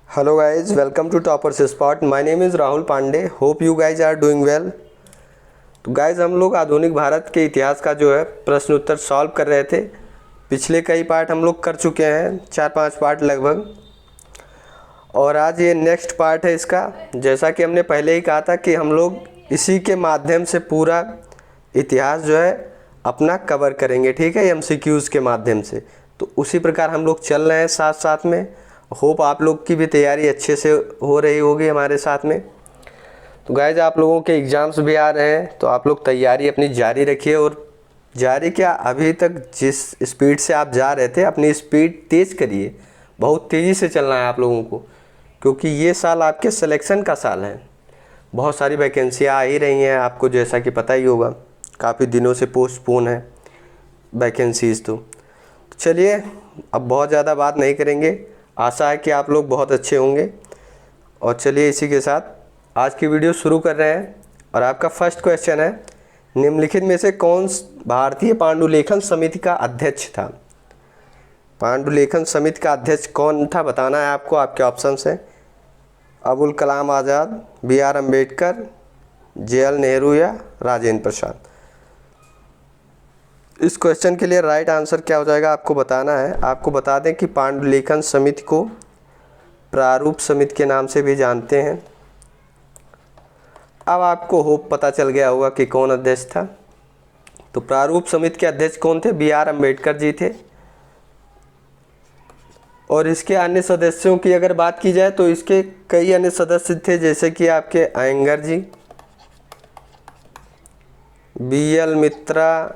Hello guys, welcome to toppers spot. My name is Rahul Pandey. Hope you guys are doing well. तो guys हम लोग आधुनिक भारत के इतिहास का जो है प्रश्न उत्तर सॉल्व कर रहे थे। पिछले कई पार्ट हम लोग कर चुके हैं, 4-5 पार्ट लगभग, और आज ये नेक्स्ट पार्ट है इसका। जैसा कि हमने पहले ही कहा था कि हम लोग इसी के माध्यम से पूरा इतिहास जो है अपना कवर करेंगे, ठीक है, एमसीक्यूज़ के माध्यम से। तो उसी प्रकार हम लोग चल रहे हैं साथ साथ में। होप आप लोग की भी तैयारी अच्छे से हो रही होगी हमारे साथ में। तो गाइज आप लोगों के एग्ज़ाम्स भी आ रहे हैं, तो आप लोग तैयारी अपनी जारी रखिए। और जारी क्या, अभी तक जिस स्पीड से आप जा रहे थे अपनी स्पीड तेज़ करिए। बहुत तेज़ी से चलना है आप लोगों को, क्योंकि ये साल आपके सिलेक्शन का साल है। बहुत सारी वैकेंसियाँ आ ही रही हैं, आपको जैसा कि पता ही होगा। काफ़ी दिनों से पोस्टपोन है वैकेंसीज़। तो चलिए अब बहुत ज़्यादा बात नहीं करेंगे। आशा है कि आप लोग बहुत अच्छे होंगे। और चलिए इसी के साथ आज की वीडियो शुरू कर रहे हैं। और आपका फर्स्ट क्वेश्चन है, निम्नलिखित में से कौन भारतीय पांडुलेखन समिति का अध्यक्ष था? पांडुलेखन समिति का अध्यक्ष कौन था बताना है आपको। आपके ऑप्शंस हैं अबुल कलाम आज़ाद, बी.आर. अम्बेडकर, जे.एल. नेहरू या राजेंद्र प्रसाद। इस क्वेश्चन के लिए राइट आंसर क्या हो जाएगा आपको बताना है। आपको बता दें कि पांडुलेखन समिति को प्रारूप समिति के नाम से भी जानते हैं। अब आपको होप पता चल गया होगा कि कौन अध्यक्ष था। तो प्रारूप समिति के अध्यक्ष कौन थे? बी.आर. अम्बेडकर जी थे। और इसके अन्य सदस्यों की अगर बात की जाए तो इसके कई अन्य सदस्य थे, जैसे कि आपके अयंगर जी, बी.एल. मित्रा,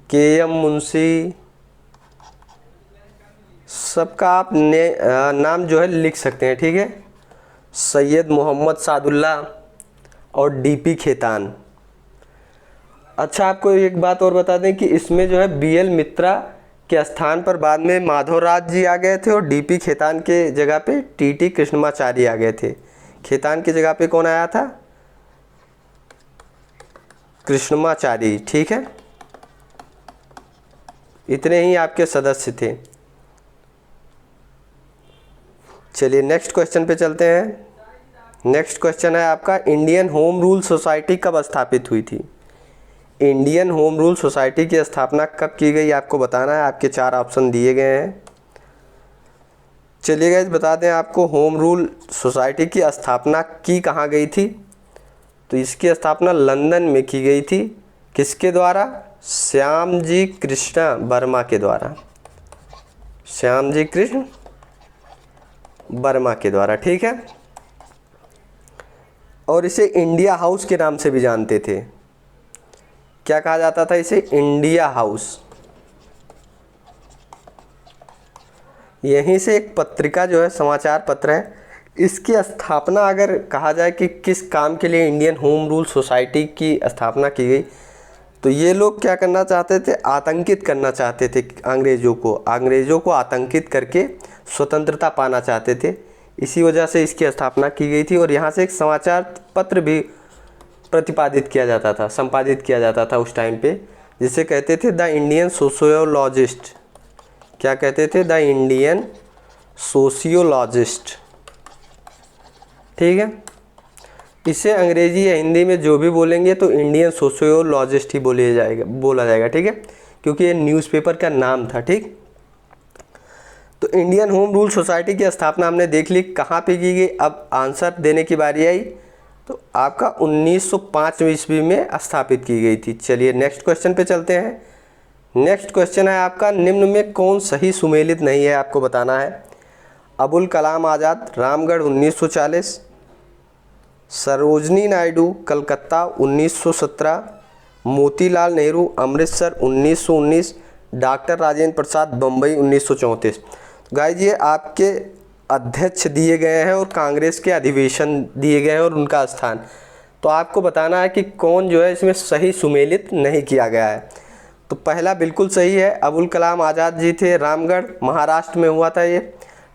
के.एम. मुंशी, सबका आप नाम जो है लिख सकते हैं, ठीक है। सैयद मोहम्मद सादुल्ला और डी.पी. खेतान। अच्छा, आपको एक बात और बता दें कि इसमें जो है बी.एल. मित्रा के स्थान पर बाद में माधवराज जी आ गए थे और डी.पी. खेतान के जगह पे टी.टी. कृष्णमाचारी आ गए थे। खेतान की जगह पे कौन आया था? कृष्णमाचारी, ठीक है। इतने ही आपके सदस्य थे। चलिए नेक्स्ट क्वेश्चन पे चलते हैं। नेक्स्ट क्वेश्चन है आपका, इंडियन होम रूल सोसाइटी कब स्थापित हुई थी? इंडियन होम रूल सोसाइटी की स्थापना कब की गई आपको बताना है। आपके 4 ऑप्शन दिए गए हैं। चलिए गाइस बता दें आपको, होम रूल सोसाइटी की स्थापना की कहाँ गई थी? तो इसकी स्थापना लंदन में की गई थी। किसके द्वारा? श्यामजी कृष्ण वर्मा के द्वारा। श्यामजी कृष्ण वर्मा के द्वारा, ठीक है। और इसे इंडिया हाउस के नाम से भी जानते थे। क्या कहा जाता था इसे? India house. यहीं से एक पत्रिका जो है, समाचार पत्र है, इसकी स्थापना अगर कहा जाए कि किस काम के लिए इंडियन होम रूल सोसाइटी की स्थापना की गई, तो ये लोग क्या करना चाहते थे? आतंकित करना चाहते थे अंग्रेज़ों को आतंकित करके स्वतंत्रता पाना चाहते थे। इसी वजह से इसकी स्थापना की गई थी। और यहाँ से एक समाचार पत्र भी प्रतिपादित किया जाता था, संपादित किया जाता था उस टाइम पे, जिसे कहते थे द इंडियन सोशियोलॉजिस्ट। क्या कहते थे? द इंडियन सोशियोलॉजिस्ट, ठीक है। इसे अंग्रेजी या हिंदी में जो भी बोलेंगे तो इंडियन सोशियोलॉजिस्ट ही बोला जाएगा, ठीक है, क्योंकि ये न्यूज़पेपर का नाम था, ठीक। तो इंडियन होम रूल सोसाइटी की स्थापना हमने देख ली कहाँ पे की गई। अब आंसर देने की बारी आई। तो आपका 1905 ईस्वी में स्थापित की गई थी। चलिए नेक्स्ट क्वेश्चन पे चलते हैं। नेक्स्ट क्वेश्चन है आपका, निम्न में कौन सही सुमेलित नहीं है आपको बताना है। अबुल कलाम आज़ाद, रामगढ़ 1940, सरोजनी नायडू, कलकत्ता 1917, मोतीलाल नेहरू, अमृतसर 1919, डॉक्टर राजेंद्र प्रसाद, बम्बई 1934। गाइस ये आपके अध्यक्ष दिए गए हैं और कांग्रेस के अधिवेशन दिए गए हैं और उनका स्थान। तो आपको बताना है कि कौन जो है इसमें सही सुमेलित नहीं किया गया है। तो पहला बिल्कुल सही है, अबुल कलाम आज़ाद जी थे। रामगढ़ महाराष्ट्र में हुआ था ये,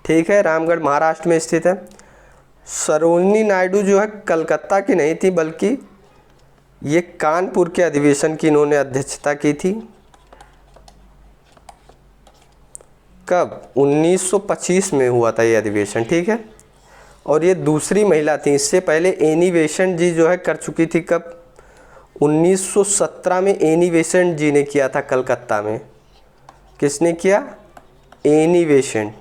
ठीक है, रामगढ़ महाराष्ट्र में स्थित है। सरोजनी नायडू जो है कलकत्ता की नहीं थी, बल्कि ये कानपुर के अधिवेशन की इन्होंने अध्यक्षता की थी। कब? 1925 में हुआ था ये अधिवेशन, ठीक है। और ये दूसरी महिला थी, इससे पहले एनी बेसेंट जी जो है कर चुकी थी। कब? 1917 में एनी बेसेंट जी ने किया था कलकत्ता में। किसने किया? एनी बेसेंट,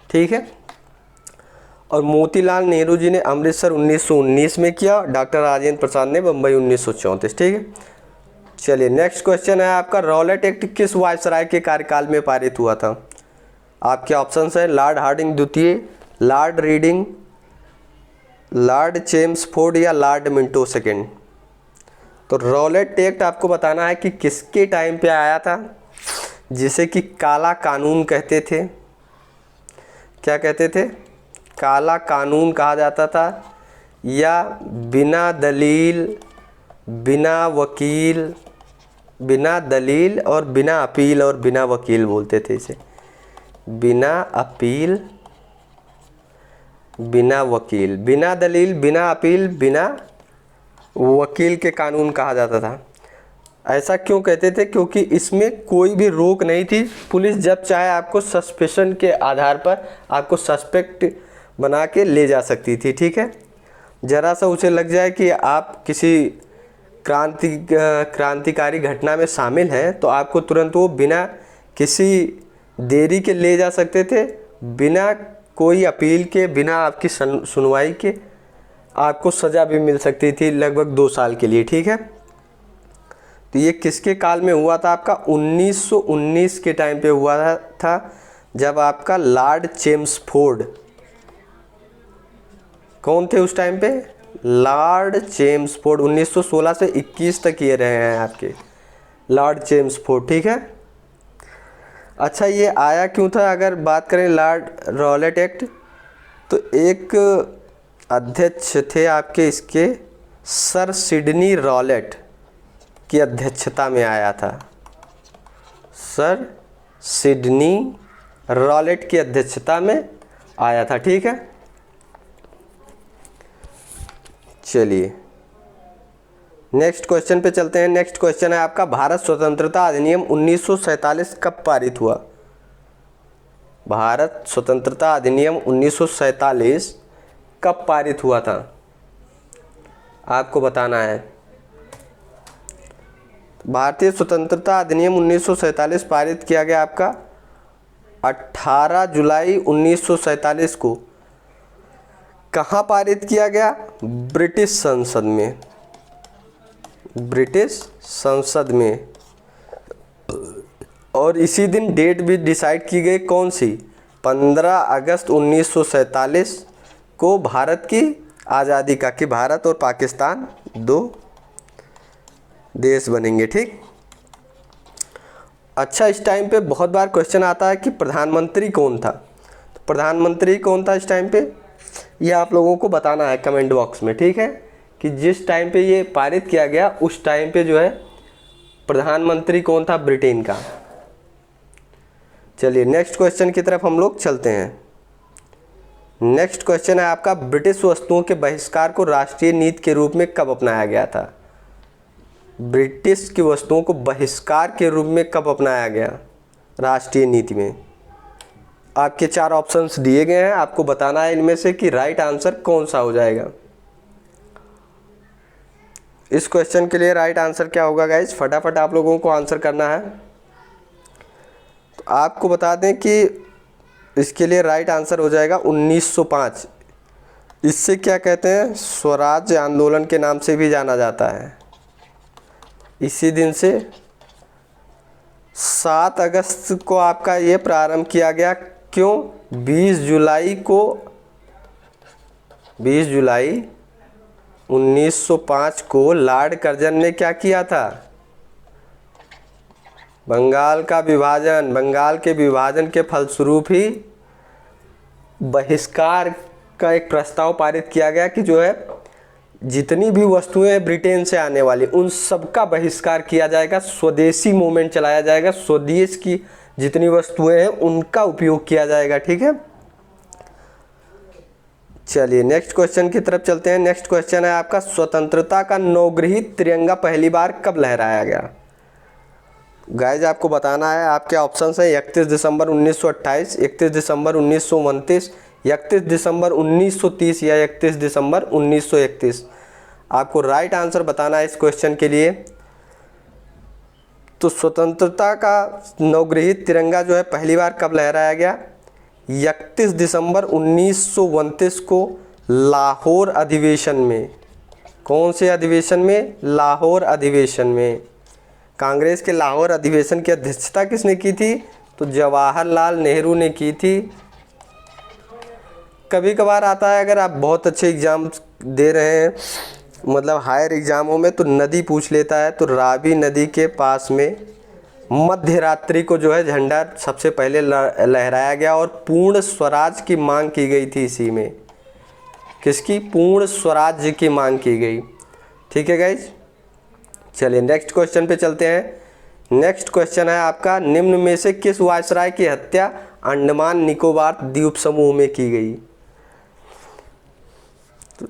ठीक है। और मोतीलाल नेहरू जी ने अमृतसर 1919 में किया। डॉक्टर राजेंद्र प्रसाद ने बम्बई 1934, ठीक है। चलिए नेक्स्ट क्वेश्चन है आपका, रॉलेट एक्ट किस वायसराय के कार्यकाल में पारित हुआ था? आपके ऑप्शंस है लॉर्ड हार्डिंग द्वितीय, लॉर्ड रीडिंग, लॉर्ड चेम्सफोर्ड या लॉर्ड मिंटो सेकेंड। तो रॉलेट एक्ट आपको बताना है कि किसके टाइम पे आया था, जिसे कि काला कानून कहते थे। क्या कहते थे? काला कानून कहा जाता था, या बिना दलील, बिना वकील, बिना दलील और बिना अपील और बिना वकील बोलते थे इसे। बिना अपील, बिना वकील, बिना दलील, बिना अपील, बिना वकील के कानून कहा जाता था। ऐसा क्यों कहते थे? क्योंकि इसमें कोई भी रोक नहीं थी। पुलिस जब चाहे आपको सस्पेशन के आधार पर आपको सस्पेक्ट बना के ले जा सकती थी, ठीक है। ज़रा सा उसे लग जाए कि आप किसी क्रांतिकारी घटना में शामिल हैं तो आपको तुरंत वो बिना किसी देरी के ले जा सकते थे, बिना कोई अपील के, बिना आपकी सुनवाई के आपको सज़ा भी मिल सकती थी लगभग 2 साल के लिए, ठीक है। तो ये किसके काल में हुआ था? आपका 1919 के टाइम पे हुआ था, जब आपका लॉर्ड चेम्सफोर्ड, कौन थे उस टाइम पे? Lord Chelmsford. 1916 से 21 तक ये रहे हैं आपके लॉर्ड चेम्सफोर्ड, ठीक है। अच्छा, ये आया क्यों था? अगर बात करें लॉर्ड रॉलेट एक्ट, तो एक अध्यक्ष थे आपके इसके, सर सिडनी रॉलेट की अध्यक्षता में आया था। सर सिडनी रॉलेट की अध्यक्षता में आया था, ठीक है। चलिए नेक्स्ट क्वेश्चन पे चलते हैं। नेक्स्ट क्वेश्चन है आपका, भारत स्वतंत्रता अधिनियम 1947 कब पारित हुआ? भारत स्वतंत्रता अधिनियम 1947 कब पारित हुआ था? आपको बताना है। भारतीय स्वतंत्रता अधिनियम 1947 पारित किया गया आपका 18 जुलाई 1947 को। कहाँ पारित किया गया? ब्रिटिश संसद में। ब्रिटिश संसद में। और इसी दिन डेट भी डिसाइड की गई, कौन सी? 15 अगस्त 1947 को भारत की आज़ादी का, कि भारत और पाकिस्तान 2 देश बनेंगे, ठीक। अच्छा, इस टाइम पे बहुत बार क्वेश्चन आता है कि प्रधानमंत्री कौन था। तो प्रधानमंत्री कौन था इस टाइम पे, ये आप लोगों को बताना है कमेंट बॉक्स में, ठीक है। कि जिस टाइम पे ये पारित किया गया उस टाइम पे जो है प्रधानमंत्री कौन था ब्रिटेन का। चलिए नेक्स्ट क्वेश्चन की तरफ हम लोग चलते हैं। नेक्स्ट क्वेश्चन है आपका, ब्रिटिश वस्तुओं के बहिष्कार को राष्ट्रीय नीति के रूप में कब अपनाया गया था? ब्रिटिश की वस्तुओं को बहिष्कार के रूप में कब अपनाया गया राष्ट्रीय नीति में? आपके 4 ऑप्शंस दिए गए हैं, आपको बताना है इनमें से कि राइट आंसर कौन सा हो जाएगा। इस क्वेश्चन के लिए राइट आंसर क्या होगा गाइज? फटाफट आप लोगों को आंसर करना है। तो आपको बता दें कि इसके लिए राइट आंसर हो जाएगा 1905। इससे क्या कहते हैं? स्वराज आंदोलन के नाम से भी जाना जाता है। इसी दिन से 7 अगस्त को आपका ये प्रारंभ किया गया। क्यों? 20 जुलाई 1905 को लॉर्ड कर्जन ने क्या किया था? बंगाल के विभाजन के फलस्वरूप ही बहिष्कार का एक प्रस्ताव पारित किया गया कि जो है जितनी भी वस्तुएं ब्रिटेन से आने वाली उन सब का बहिष्कार किया जाएगा, स्वदेशी मूवमेंट चलाया जाएगा, स्वदेश की जितनी वस्तुएं हैं उनका उपयोग किया जाएगा, ठीक है। चलिए नेक्स्ट क्वेश्चन की तरफ चलते हैं। नेक्स्ट क्वेश्चन है आपका, स्वतंत्रता का नौग्रहित तिरंगा पहली बार कब लहराया गया? गाइज आपको बताना है, आपके ऑप्शन है 31 दिसंबर 1928, 31 दिसंबर 1929, 31 दिसंबर 1930 या 31 दिसंबर 1931। आपको राइट आंसर बताना है इस क्वेश्चन के लिए। तो स्वतंत्रता का नवगृहित तिरंगा जो है पहली बार कब लहराया गया? 31 दिसंबर 1929 को लाहौर अधिवेशन में। कौन से अधिवेशन में? लाहौर अधिवेशन में। कांग्रेस के लाहौर अधिवेशन की अध्यक्षता किसने की थी? तो जवाहरलाल नेहरू ने की थी। कभी कभार आता है, अगर आप बहुत अच्छे एग्ज़ाम दे रहे हैं, मतलब हायर एग्ज़ामों में, तो नदी पूछ लेता है। तो रावी नदी के पास में मध्य रात्रि को जो है झंडा सबसे पहले लहराया गया और पूर्ण स्वराज की मांग की गई थी। इसी में किसकी? पूर्ण स्वराज्य की मांग की गई। ठीक है गाइज, चलिए नेक्स्ट क्वेश्चन पे चलते हैं। नेक्स्ट क्वेश्चन है आपका, निम्न में से किस वायसराय की हत्या अंडमान निकोबार द्वीप समूह में की गई? तो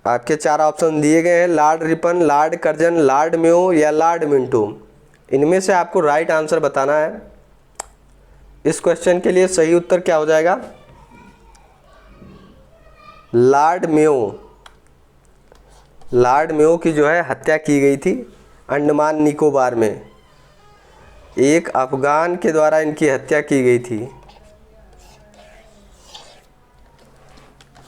आपके 4 ऑप्शन दिए गए हैं, Lord Ripon, Lord Curzon, Lord Mayo या लॉर्ड मिंटो। इनमें से आपको राइट आंसर बताना है। इस क्वेश्चन के लिए सही उत्तर क्या हो जाएगा? Lord Mayo. लॉर्ड मेयो की जो है हत्या की गई थी अंडमान निकोबार में। एक अफगान के द्वारा इनकी हत्या की गई थी।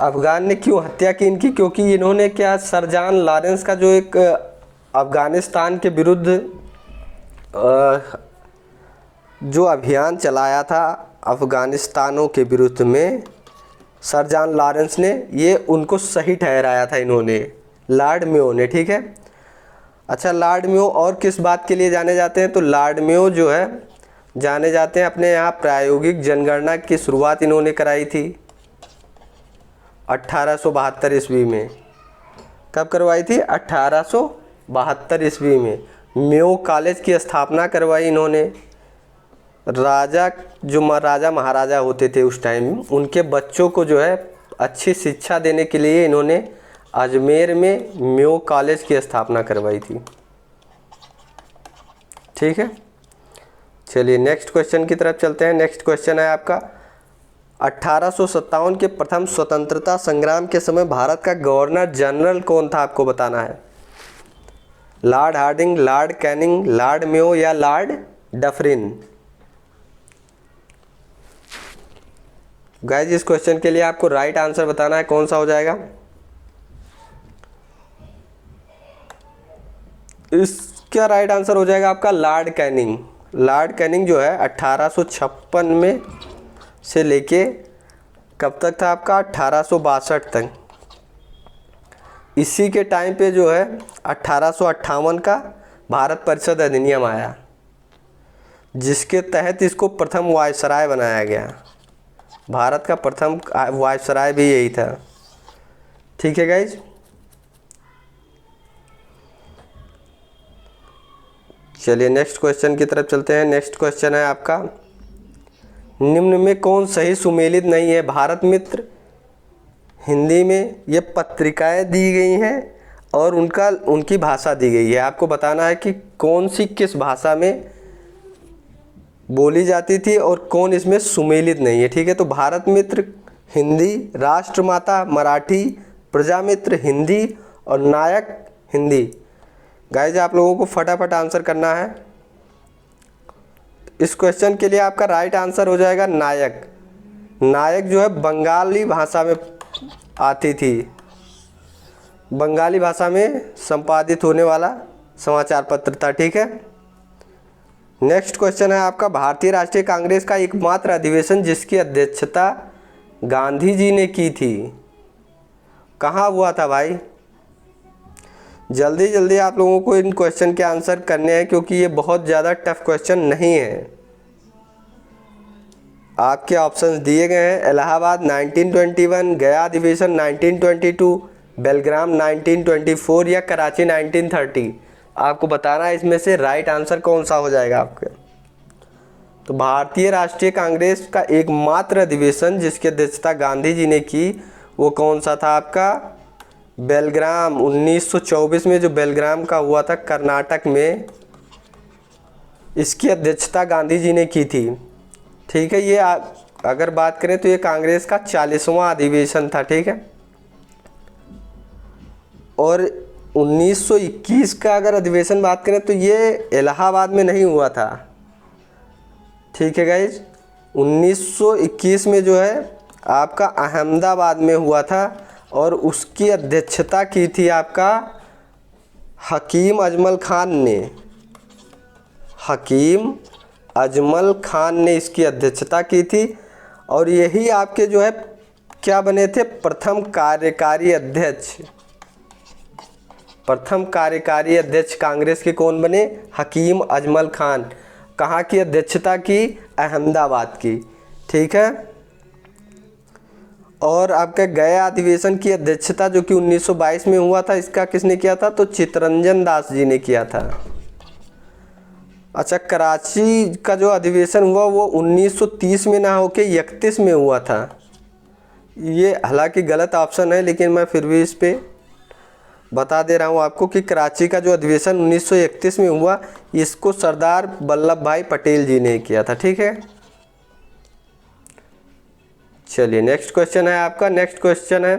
अफगान ने क्यों हत्या की इनकी? क्योंकि इन्होंने क्या, सर जॉन लॉरेंस का जो एक अफगानिस्तान के विरुद्ध जो अभियान चलाया था अफगानिस्तानों के विरुद्ध में, सर जॉन लॉरेंस ने, ये उनको सही ठहराया था इन्होंने, लॉर्ड मेयो ने। ठीक है, अच्छा लॉर्ड मेयो और किस बात के लिए जाने जाते हैं? तो लॉर्ड मेयो जो है जाने जाते हैं, अपने यहाँ प्रायोगिक जनगणना की शुरुआत इन्होंने कराई थी 1872 ईस्वी में। कब करवाई थी? 1872 ईस्वी में। मेयो कॉलेज की स्थापना करवाई इन्होंने। राजा जो राजा महाराजा होते थे उस टाइम, उनके बच्चों को जो है अच्छी शिक्षा देने के लिए इन्होंने अजमेर में मेयो कॉलेज की स्थापना करवाई थी। ठीक है, चलिए नेक्स्ट क्वेश्चन की तरफ चलते हैं। नेक्स्ट क्वेश्चन है आपका, 1857 के प्रथम स्वतंत्रता संग्राम के समय भारत का गवर्नर जनरल कौन था? आपको बताना है। Lord Hardinge, Lord Canning, Lord Mayo या लॉर्ड डफरिन। गाइस इस क्वेश्चन के लिए आपको राइट आंसर बताना है, कौन सा हो जाएगा? इसका राइट आंसर हो जाएगा आपका लॉर्ड कैनिंग। लॉर्ड कैनिंग जो है 1856 में से लेके कब तक था आपका? 1862 तक। इसी के टाइम पे जो है 1858 का भारत परिषद अधिनियम आया, जिसके तहत इसको प्रथम वायसराय बनाया गया। भारत का प्रथम वायसराय भी यही था। ठीक है गाइज, चलिए नेक्स्ट क्वेश्चन की तरफ चलते हैं। नेक्स्ट क्वेश्चन है आपका, निम्न में कौन सही सुमेलित नहीं है? भारत मित्र हिंदी में ये पत्रिकाएं दी गई हैं और उनकी भाषा दी गई है। आपको बताना है कि कौन सी किस भाषा में बोली जाती थी और कौन इसमें सुमेलित नहीं है। ठीक है, तो भारत मित्र हिंदी, राष्ट्रमाता मराठी, प्रजामित्र हिंदी और नायक हिंदी। गाइज आप लोगों को फटाफट आंसर करना है। इस क्वेश्चन के लिए आपका राइट आंसर हो जाएगा नायक। नायक जो है बंगाली भाषा में आती थी, बंगाली भाषा में संपादित होने वाला समाचार पत्र था। ठीक है, नेक्स्ट क्वेश्चन है आपका, भारतीय राष्ट्रीय कांग्रेस का एकमात्र अधिवेशन जिसकी अध्यक्षता गांधी जी ने की थी, कहाँ हुआ था भाई? जल्दी जल्दी आप लोगों को इन क्वेश्चन के आंसर करने हैं, क्योंकि ये बहुत ज़्यादा टफ क्वेश्चन नहीं है। आपके ऑप्शंस दिए गए हैं, इलाहाबाद 1921, गया अधिवेशन 1922, बेलग्राम 1924 या कराची 1930। आपको बताना है इसमें से राइट आंसर कौन सा हो जाएगा आपके। तो भारतीय राष्ट्रीय कांग्रेस का एकमात्र अधिवेशन जिसकी अध्यक्षता गांधी जी ने की, वो कौन सा था आपका? बेलग्राम 1924 में, जो बेलग्राम का हुआ था कर्नाटक में। इसकी अध्यक्षता गांधी जी ने की थी। ठीक है, ये अगर बात करें तो ये कांग्रेस का 40वां अधिवेशन था। ठीक है, और 1921 का अगर अधिवेशन बात करें तो ये इलाहाबाद में नहीं हुआ था। ठीक है गाइज, 1921 में जो है आपका अहमदाबाद में हुआ था और उसकी अध्यक्षता की थी आपका हकीम अजमल खान ने। हकीम अजमल खान ने इसकी अध्यक्षता की थी और यही आपके जो है क्या बने थे, प्रथम कार्यकारी अध्यक्ष। प्रथम कार्यकारी अध्यक्ष कांग्रेस के कौन बने, हकीम अजमल खान। कहाँ की अध्यक्षता की, अहमदाबाद की। ठीक है, और आपका गया अधिवेशन की अध्यक्षता जो कि 1922 में हुआ था, इसका किसने किया था, तो चित्तरंजन दास जी ने किया था। अच्छा, कराची का जो अधिवेशन हुआ वो 1930 में ना होके 31 में हुआ था। ये हालांकि गलत ऑप्शन है, लेकिन मैं फिर भी इस पे बता दे रहा हूँ आपको कि कराची का जो अधिवेशन 1931 में हुआ, इसको सरदार वल्लभ भाई पटेल जी ने किया था। ठीक है, चलिए नेक्स्ट क्वेश्चन है आपका। नेक्स्ट क्वेश्चन है,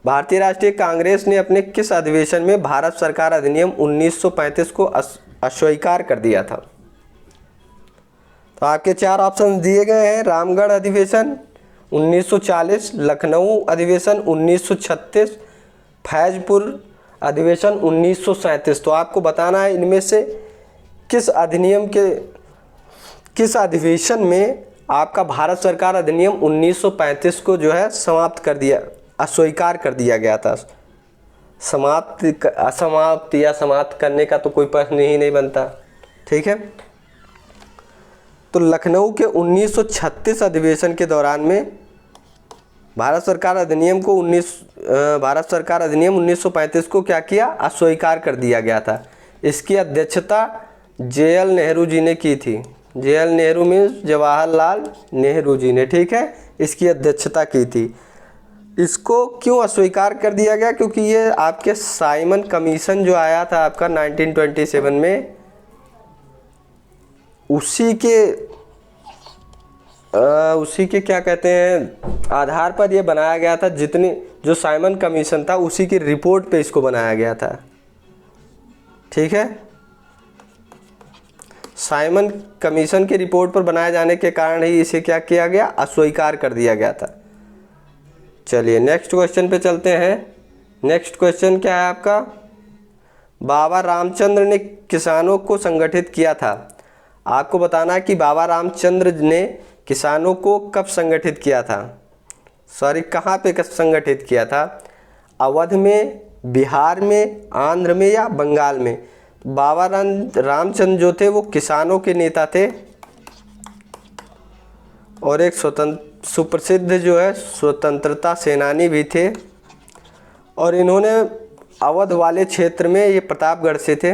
भारतीय राष्ट्रीय कांग्रेस ने अपने किस अधिवेशन में भारत सरकार अधिनियम 1935 को अस्वीकार कर दिया था। तो आपके चार ऑप्शन दिए गए हैं, रामगढ़ अधिवेशन 1940, लखनऊ अधिवेशन 1936, फैजपुर अधिवेशन 1937। तो आपको बताना है इनमें से किस अधिवेशन में आपका भारत सरकार अधिनियम 1935 को जो है समाप्त अस्वीकार कर दिया गया था। समाप्त या समाप्त करने का तो कोई प्रश्न ही नहीं बनता। ठीक है, तो लखनऊ के 1936 अधिवेशन के दौरान में भारत सरकार अधिनियम 1935 को क्या किया, अस्वीकार कर दिया गया था। इसकी अध्यक्षता JL नेहरू जी ने की थी। JL नेहरू मीन्स जवाहरलाल नेहरू जी ने, ठीक है, इसकी अध्यक्षता की थी। इसको क्यों अस्वीकार कर दिया गया, क्योंकि ये आपके साइमन कमीशन जो आया था आपका 1927 में, उसी के क्या कहते हैं आधार पर ये बनाया गया था। जो साइमन कमीशन था उसी की रिपोर्ट पे इसको बनाया गया था। ठीक है, साइमन कमीशन की रिपोर्ट पर बनाए जाने के कारण ही इसे क्या किया गया, अस्वीकार कर दिया गया था। चलिए नेक्स्ट क्वेश्चन पे चलते हैं। नेक्स्ट क्वेश्चन क्या है आपका, बाबा रामचंद्र ने किसानों को संगठित किया था। आपको बताना है कि बाबा रामचंद्र ने किसानों को कब संगठित किया था, कहाँ पे संगठित किया था, अवध में, बिहार में, आंध्र में या बंगाल में। बाबा रामचंद्र जो थे वो किसानों के नेता थे और एक सुप्रसिद्ध जो है स्वतंत्रता सेनानी भी थे, और इन्होंने अवध वाले क्षेत्र में, ये प्रतापगढ़ से थे,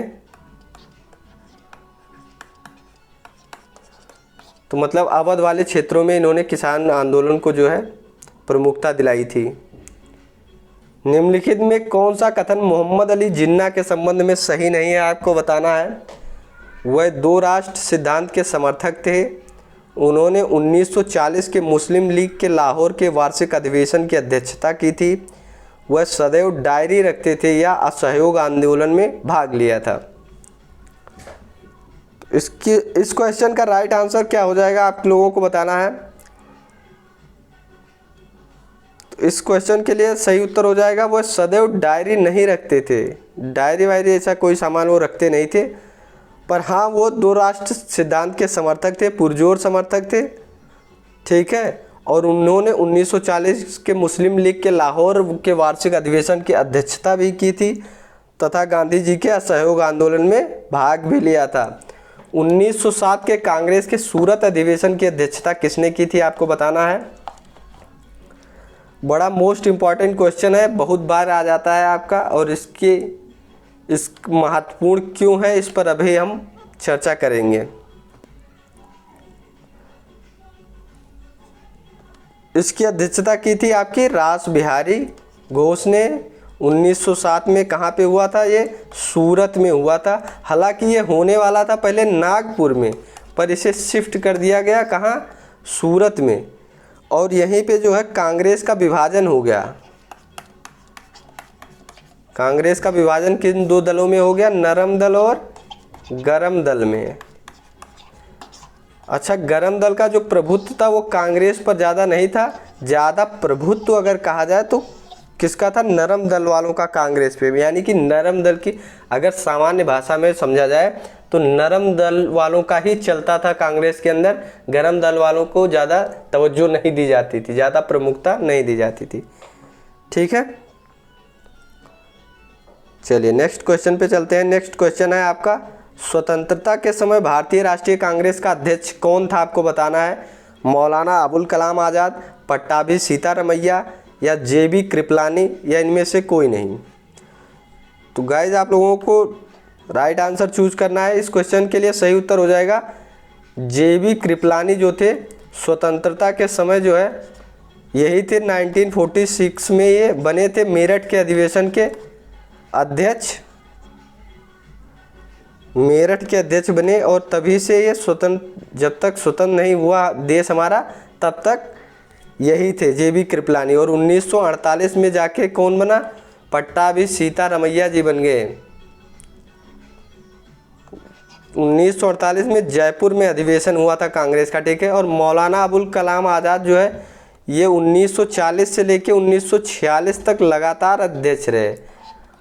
तो मतलब अवध वाले क्षेत्रों में इन्होंने किसान आंदोलन को जो है प्रमुखता दिलाई थी। निम्नलिखित में कौन सा कथन मोहम्मद अली जिन्ना के संबंध में सही नहीं है, आपको बताना है। वह 2 राष्ट्र सिद्धांत के समर्थक थे। उन्होंने 1940 के मुस्लिम लीग के लाहौर के वार्षिक अधिवेशन की अध्यक्षता की थी। वह सदैव डायरी रखते थे या असहयोग आंदोलन में भाग लिया था। इस क्वेश्चन का राइट आंसर क्या हो जाएगा, आप लोगों को बताना है। तो इस क्वेश्चन के लिए सही उत्तर हो जाएगा वह सदैव डायरी नहीं रखते थे। डायरी वायरी ऐसा कोई सामान वो रखते नहीं थे, पर हाँ वो 2 राष्ट्र सिद्धांत के समर्थक थे, पुरजोर समर्थक थे। ठीक है, और उन्होंने 1940 के मुस्लिम लीग के लाहौर के वार्षिक अधिवेशन की अध्यक्षता भी की थी तथा गांधी जी के असहयोग आंदोलन में भाग भी लिया था। 1907 के कांग्रेस के सूरत अधिवेशन की अध्यक्षता किसने की थी, आपको बताना है। बड़ा मोस्ट इम्पॉर्टेंट क्वेश्चन है, बहुत बार आ जाता है आपका, और इस महत्वपूर्ण क्यों है, इस पर अभी हम चर्चा करेंगे। इसकी अध्यक्षता की थी आपकी रास बिहारी घोष ने 1907 में कहाँ पे हुआ था? ये सूरत में हुआ था। हालांकि ये होने वाला था पहले नागपुर में, पर इसे शिफ्ट कर दिया गया कहाँ? सूरत में। और यहीं पे जो है कांग्रेस का विभाजन हो गया। कांग्रेस का विभाजन किन दो दलों में हो गया? नरम दल और गरम दल में। अच्छा, गरम दल का जो प्रभुत्व था वो कांग्रेस पर ज़्यादा नहीं था, ज़्यादा प्रभुत्व अगर कहा जाए तो किसका था? नरम दल वालों का कांग्रेस पे। यानी कि नरम दल की अगर सामान्य भाषा में समझा जाए तो नरम दल वालों का ही चलता था कांग्रेस के अंदर, गरम दल वालों को ज़्यादा तवज्जो नहीं दी जाती थी, ज़्यादा प्रमुखता नहीं दी जाती थी। ठीक है, चलिए नेक्स्ट क्वेश्चन पे चलते हैं। नेक्स्ट क्वेश्चन है आपका, स्वतंत्रता के समय भारतीय राष्ट्रीय कांग्रेस का अध्यक्ष कौन था? आपको बताना है। मौलाना अबुल कलाम आज़ाद, पट्टाभी सीतारमैया या JB कृपलानी या इनमें से कोई नहीं। तो गाइज आप लोगों को राइट आंसर चूज करना है। इस क्वेश्चन के लिए सही उत्तर हो जाएगा JB कृपलानी जो थे स्वतंत्रता के समय जो है यही थे। 1946 में ये बने थे, मेरठ के अधिवेशन के अध्यक्ष, मेरठ के अध्यक्ष बने। और तभी से ये स्वतंत्र, जब तक स्वतंत्र नहीं हुआ देश हमारा तब तक यही थे JB कृपलानी। और 1948 में जाके कौन बना? पट्टाभी सीतारमैया जी बन गए। 1948 में जयपुर में अधिवेशन हुआ था कांग्रेस का। ठीक है, और मौलाना अबुल कलाम आज़ाद जो है ये 1940 से लेके 1946 तक लगातार अध्यक्ष रहे।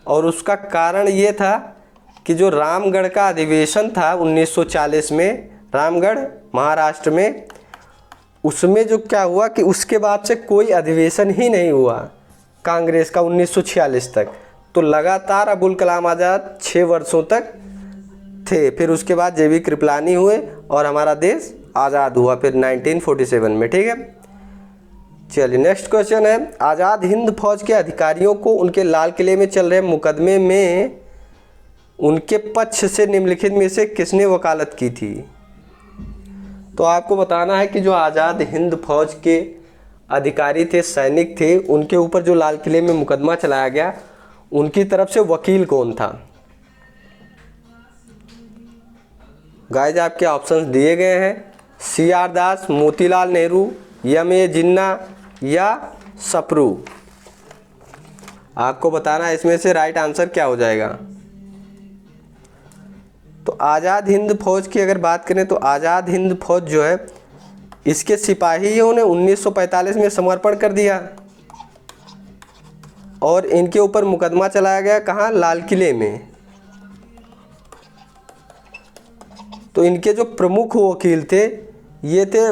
और उसका कारण ये था कि जो रामगढ़ का अधिवेशन था 1940 में, रामगढ़ महाराष्ट्र में, उसमें जो क्या हुआ कि उसके बाद से कोई अधिवेशन ही नहीं हुआ कांग्रेस का 1946 तक। तो लगातार अबुल कलाम आज़ाद 6 वर्षों तक थे। फिर उसके बाद JB कृपलानी हुए और हमारा देश आज़ाद हुआ फिर 1947 में। ठीक है, चलिए नेक्स्ट क्वेश्चन है, आज़ाद हिंद फौज के अधिकारियों को उनके लाल किले में चल रहे मुकदमे में उनके पक्ष से निम्नलिखित में से किसने वकालत की थी? तो आपको बताना है कि जो आज़ाद हिंद फौज के अधिकारी थे, सैनिक थे, उनके ऊपर जो लाल किले में मुकदमा चलाया गया उनकी तरफ से वकील कौन था? गाइस आपके ऑप्शंस दिए गए हैं, CR दास, मोतीलाल नेहरू, MA जिन्ना या सप्रू। आपको बताना है इसमें से राइट आंसर क्या हो जाएगा। तो आज़ाद हिंद फौज की अगर बात करें तो आज़ाद हिंद फौज जो है इसके सिपाहियों ने 1945 में समर्पण कर दिया और इनके ऊपर मुकदमा चलाया गया कहाँ? लाल किले में। तो इनके जो प्रमुख वकील थे ये थे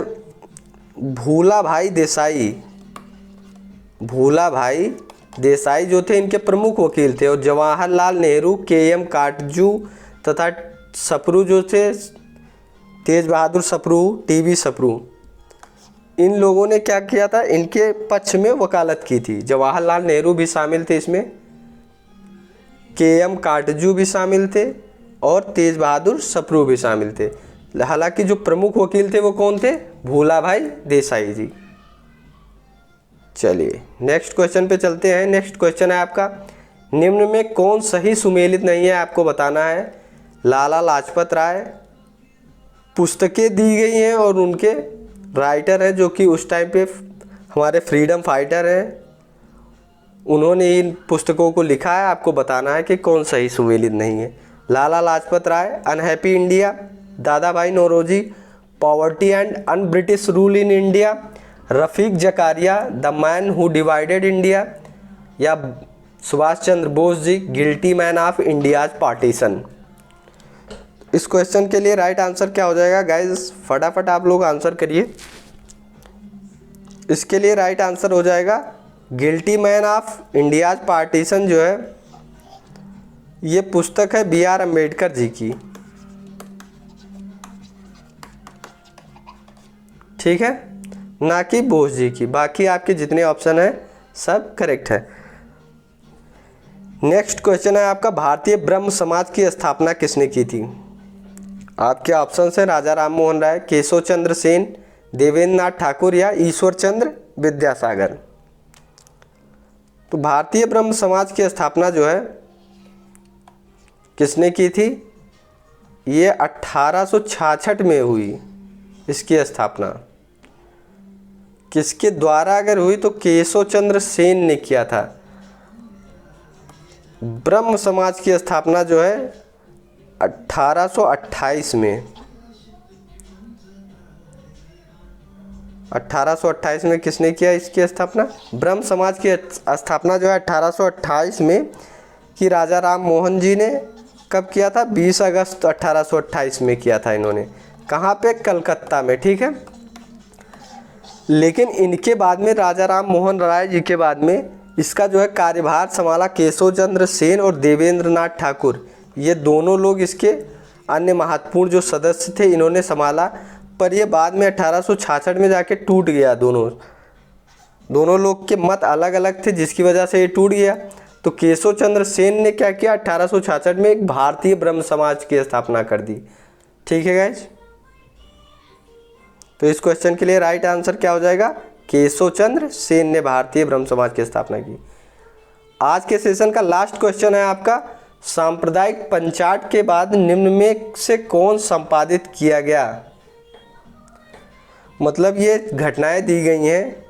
भूला भाई देसाई। भूला भाई देसाई जो थे इनके प्रमुख वकील थे। और जवाहरलाल नेहरू, KM काटजू तथा सप्रू जो थे, तेज बहादुर सप्रू, TB सप्रू, इन लोगों ने क्या किया था? इनके पक्ष में वकालत की थी। जवाहरलाल नेहरू भी शामिल थे इसमें, KM काटजू भी शामिल थे और तेज बहादुर सप्रू भी शामिल थे। हालांकि जो प्रमुख वकील थे वो कौन थे? भूला भाई देसाई जी। चलिए नेक्स्ट क्वेश्चन पे चलते हैं। नेक्स्ट क्वेश्चन है आपका, निम्न में कौन सही सुमेलित नहीं है? आपको बताना है। लाला लाजपत राय, पुस्तकें दी गई हैं और उनके राइटर हैं जो कि उस टाइम पे हमारे फ्रीडम फाइटर हैं, उन्होंने इन पुस्तकों को लिखा है। आपको बताना है कि कौन सही सुमेलित नहीं है। Lala Lajpat Rai, unhappy India, Dadabhai Naoroji, poverty and un British rule in India, Rafiq Zakaria, the man who divided India, या Subhash Chandra Bose ji, guilty man of India's partition. इस क्वेश्चन के लिए राइट आंसर क्या हो जाएगा गाइस? फटाफट आप लोग आंसर करिए। इसके लिए राइट आंसर हो जाएगा guilty man of India's partition. जो है ये पुस्तक है BR अम्बेडकर जी की। ठीक है, ना कि बोस जी की। बाकी आपके जितने ऑप्शन हैं सब करेक्ट है। नेक्स्ट क्वेश्चन है आपका, भारतीय ब्रह्म समाज की स्थापना किसने की थी? आपके ऑप्शन है राजा राम मोहन राय, केशव चंद्र सेन, देवेंद्र नाथ ठाकुर या ईश्वर चंद्र विद्यासागर। तो भारतीय ब्रह्म समाज की स्थापना जो है किसने की थी? ये 1866 में हुई। इसकी स्थापना किसके द्वारा अगर हुई तो केशव चंद्र सेन ने किया था। ब्रह्म समाज की स्थापना जो है 1828 में 1828 में किसने किया इसकी स्थापना? ब्रह्म समाज की स्थापना जो है 1828 में कि राजा राम मोहन जी ने कब किया था? 20 अगस्त 1828 में किया था इन्होंने। कहाँ पे? कलकत्ता में। ठीक है। लेकिन इनके बाद में राजा राम मोहन राय जी के बाद में इसका जो है कार्यभार संभाला केशव चंद्र सेन और देवेंद्र नाथ ठाकुर। ये दोनों लोग इसके अन्य महत्वपूर्ण जो सदस्य थे इन्होंने संभाला, पर ये बाद में 1866 में जाके टूट गया। दोनों लोग के मत अलग अलग थे जिसकी वजह से ये टूट गया। तो केशव चंद्र सेन ने क्या किया? 1866 में एक भारतीय ब्रह्म समाज की स्थापना कर दी। ठीक है गाइज। तो इस क्वेश्चन के लिए राइट आंसर क्या हो जाएगा? केशव चंद्र सेन ने भारतीय ब्रह्म समाज की स्थापना की। आज के सेशन का लास्ट क्वेश्चन है आपका, सांप्रदायिक पंचाट के बाद निम्न में से कौन संपादित किया गया? मतलब ये घटनाएं दी गई हैं,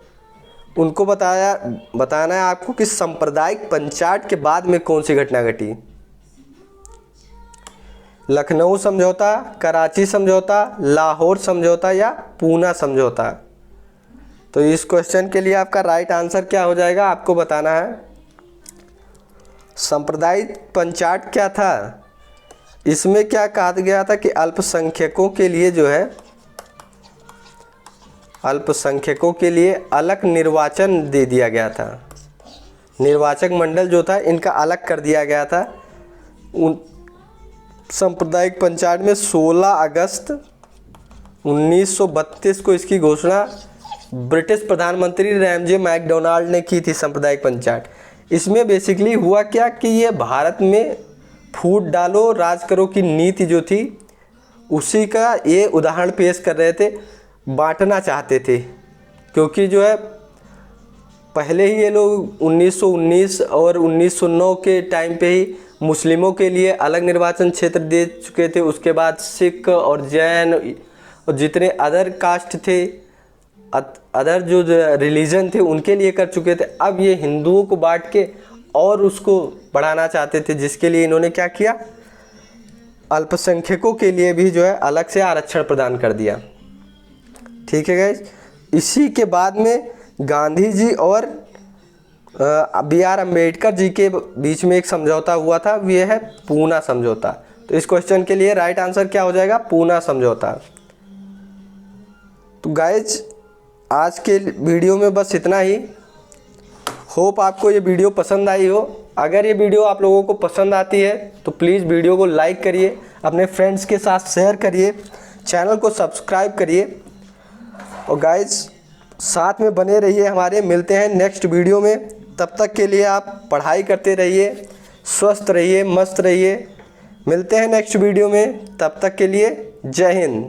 उनको बताना है आपको कि सांप्रदायिक पंचाट के बाद में कौन सी घटना घटी। लखनऊ समझौता, कराची समझौता, लाहौर समझौता या पूना समझौता। तो इस क्वेश्चन के लिए आपका राइट आंसर क्या हो जाएगा आपको बताना है। सांप्रदायिक पंचाट क्या था? इसमें क्या कहा गया था कि अल्पसंख्यकों के लिए जो है अल्पसंख्यकों के लिए अलग निर्वाचन दे दिया गया था। निर्वाचक मंडल जो था इनका अलग कर दिया गया था। उन सांप्रदायिक पंचायत में 16 अगस्त 1932 को इसकी घोषणा ब्रिटिश प्रधानमंत्री रैमजे मैकडोनाल्ड ने की थी। सांप्रदायिक पंचायत, इसमें बेसिकली हुआ क्या कि ये भारत में फूट डालो राज करो की नीति जो थी उसी का ये उदाहरण पेश कर रहे थे। बांटना चाहते थे क्योंकि जो है पहले ही ये लोग 1919 और 1909 के टाइम पे ही मुस्लिमों के लिए अलग निर्वाचन क्षेत्र दे चुके थे। उसके बाद सिख और जैन और जितने अदर कास्ट थे, अदर जो रिलीजन थे उनके लिए कर चुके थे। अब ये हिंदुओं को बांट के और उसको बढ़ाना चाहते थे, जिसके लिए इन्होंने क्या किया? अल्पसंख्यकों के लिए भी जो है अलग से आरक्षण प्रदान कर दिया। ठीक है गाइस। इसी के बाद में गांधी जी और BR अम्बेडकर जी के बीच में एक समझौता हुआ था, ये है पूना समझौता। तो इस क्वेश्चन के लिए राइट आंसर क्या हो जाएगा? पूना समझौता। तो गाइज आज के वीडियो में बस इतना ही। होप आपको ये वीडियो पसंद आई हो। अगर ये वीडियो आप लोगों को पसंद आती है तो प्लीज़ वीडियो को लाइक करिए, अपने फ्रेंड्स के साथ शेयर करिए, चैनल को सब्सक्राइब करिए और गाइज साथ में बने रहिए हमारे। मिलते हैं नेक्स्ट वीडियो में। तब तक के लिए आप पढ़ाई करते रहिए, स्वस्थ रहिए, मस्त रहिए। मिलते हैं नेक्स्ट वीडियो में। तब तक के लिए जय हिंद।